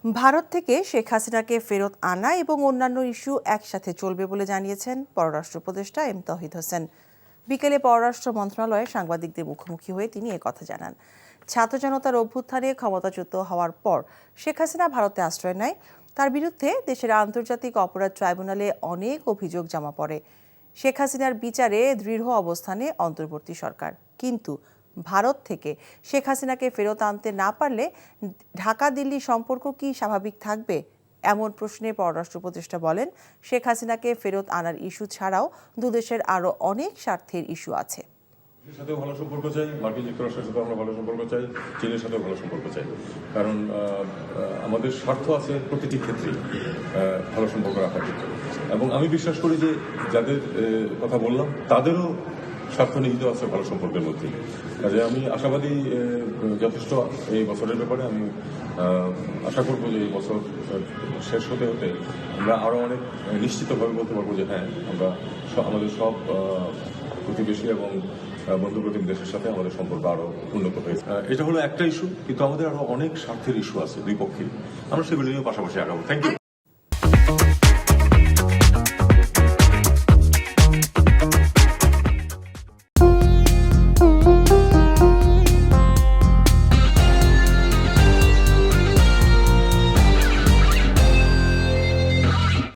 ভারত থেকে শেখ হাসিনাকে ফেরত আনা এবং অন্যান্য ইস্যু একসাথে চলবে বলে জানিয়েছেন পররাষ্ট্র উপদেষ্টা এম তৌহিদ হোসেন। বিকেলে পররাষ্ট্র মন্ত্রণালয়ে সাংবাদিকদের মুখোমুখি হয়ে তিনি একথা জানান। ছাত্র জনতার অভ্যুত্থানে ক্ষমতাচ্যুত হওয়ার পর শেখ হাসিনা ভারতে আশ্রয় নেয়। তার বিরুদ্ধে দেশের আন্তর্জাতিক অপরাধ ট্রাইব্যুনালে অনেক অভিযোগ জমা পড়ে। শেখ হাসিনার বিচারে দৃঢ় অবস্থানে অন্তর্বর্তী সরকার, কিন্তু ভারত থেকে শেখ হাসিনাকে ফেরত আনতে না পারলে ঢাকা দিল্লি সম্পর্ক কি স্বাভাবিক থাকবে? এমন প্রশ্নে পররাষ্ট্র উপদেষ্টা বলেন, শেখ হাসিনাকে ফেরত আনার ইস্যু ছাড়াও দুদেশের আরও অনেক স্বার্থের ইস্যু আছে। দেশের সাথেও ভালো সম্পর্ক চাই, মার্কিন যুক্তরাষ্ট্রের সাথেও আমরা ভালো সম্পর্ক চাই, চীনের সাথেও ভালো সম্পর্ক চাই, কারণ আমাদের স্বার্থ আছে প্রতিটি ক্ষেত্রেই ভালো সম্পর্ক রাখার ক্ষেত্রে। এবং আমি বিশ্বাস করি যে যাদের কথা বললাম তাদেরও স্বার্থ নিহিত আছে ভালো সম্পর্কের মধ্যে। কাজে আমি আশাবাদী যথেষ্ট এই বছরের ব্যাপারে। আমি আশা করবো যে এই বছর শেষ হতে হতে আমরা আরও অনেক নিশ্চিতভাবে বলতে পারবো যে হ্যাঁ, আমরা আমাদের সব প্রতিবেশী এবং বন্ধু প্রতিম দেশের সাথে আমাদের সম্পর্ক আরো উন্নত হয়েছে। এটা হলো একটা ইস্যু, কিন্তু আমাদের আরো অনেক স্বার্থের ইস্যু আছে দুই পক্ষে। আমরা সেগুলো নিয়ে পাশাপাশি আগাবো। Thank you.